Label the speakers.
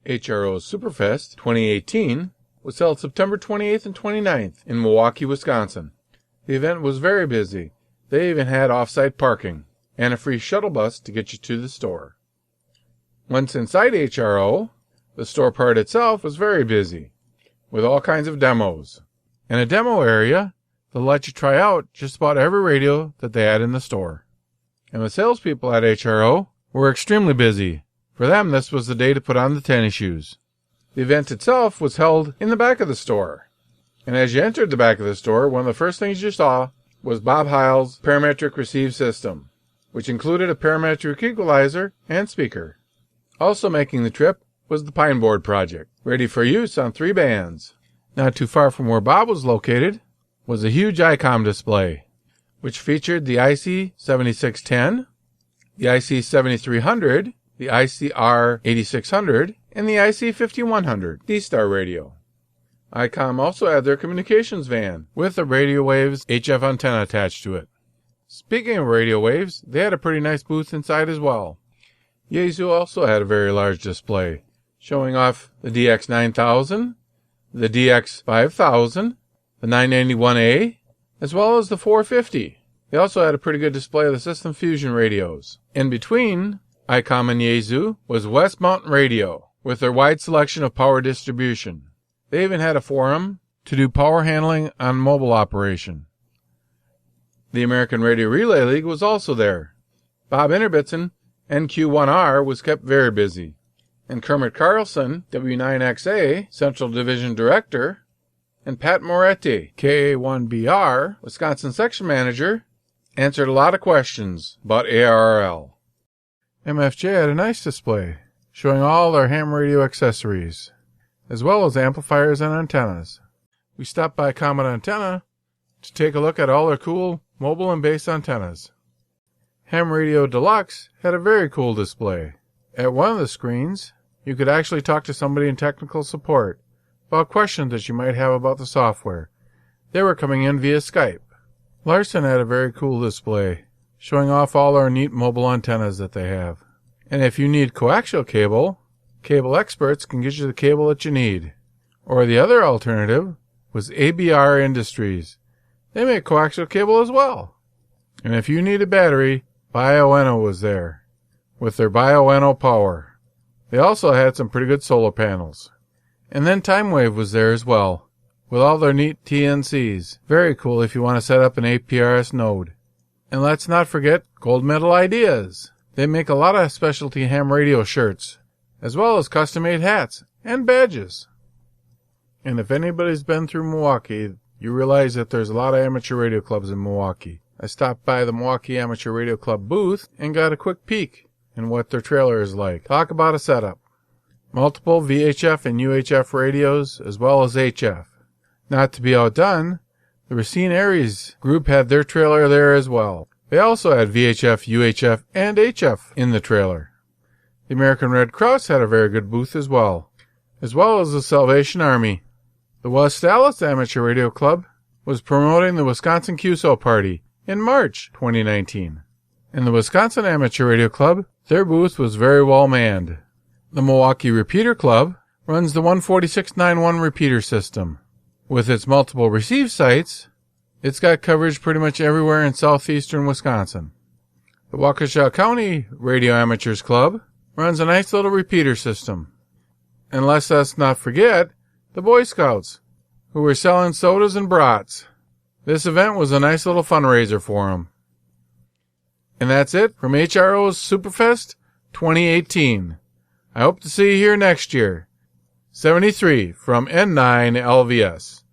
Speaker 1: HRO Superfest 2018 was held September 28th and 29th in Milwaukee, Wisconsin. The event was very busy. They even had off-site parking and a free shuttle bus to get you to the store. Once inside HRO, the store part itself was very busy, with all kinds of demos. In a demo area, they'll let you try out just about every radio that they had in the store. And the salespeople at HRO were extremely busy. For them, this was the day to put on the tennis shoes. The event itself was held in the back of the store. And as you entered the back of the store, one of the first things you saw was Bob Heil's parametric receive system, which included a parametric equalizer and speaker. Also making the trip was the Pine Board project, ready for use on 3 bands. Not too far from where Bob was located was a huge ICOM display, which featured the IC7610, the IC7300, the ICR8600, and the IC5100 D-Star radio. ICOM also had their communications van with a radio waves HF antenna attached to it. Speaking of radio waves, they had a pretty nice booth inside as well. Yaesu also had a very large display, showing off the DX9000, the DX5000, the 991A, as well as the 450. They also had a pretty good display of the System Fusion radios. In between ICOM and Yaesu was West Mountain Radio, with their wide selection of power distribution. They even had a forum to do power handling on mobile operation. The American Radio Relay League was also there. Bob Innerbitson, NQ1R, was kept very busy. And Kermit Carlson, W9XA, Central Division Director, and Pat Moretti, KA1BR, Wisconsin Section Manager, answered a lot of questions about ARRL. MFJ had a nice display, showing all their ham radio accessories, as well as amplifiers and antennas. We stopped by Comet Antenna to take a look at all their cool mobile and base antennas. Ham Radio Deluxe had a very cool display. At one of the screens, you could actually talk to somebody in technical support about questions that you might have about the software. They were coming in via Skype. Larson had a very cool display, showing off all our neat mobile antennas that they have. And if you need coaxial cable, Cable Experts can get you the cable that you need. Or the other alternative was ABR Industries. They make coaxial cable as well. And if you need a battery, Bioenno was there, with their Bioenno power. They also had some pretty good solar panels. And then TimeWave was there as well, with all their neat TNCs. Very cool if you want to set up an APRS node. And let's not forget Gold Medal Ideas. They make a lot of specialty ham radio shirts, as well as custom-made hats and badges. And if anybody's been through Milwaukee, you realize that there's a lot of amateur radio clubs in Milwaukee. I stopped by the Milwaukee Amateur Radio Club booth and got a quick peek in what their trailer is like. Talk about a setup. Multiple VHF and UHF radios, as well as HF. Not to be outdone, the Racine Aries group had their trailer there as well. They also had VHF, UHF, and HF in the trailer. The American Red Cross had a very good booth as well as the Salvation Army. The West Dallas Amateur Radio Club was promoting the Wisconsin QSO Party in March 2019. And the Wisconsin Amateur Radio Club, their booth was very well manned. The Milwaukee Repeater Club runs the 14691 repeater system. With its multiple receive sites, it's got coverage pretty much everywhere in southeastern Wisconsin. The Waukesha County Radio Amateurs Club runs a nice little repeater system. And let's not forget the Boy Scouts, who were selling sodas and brats. This event was a nice little fundraiser for them. And that's it from HRO's Superfest 2018. I hope to see you here next year. 73 from N9 LVS.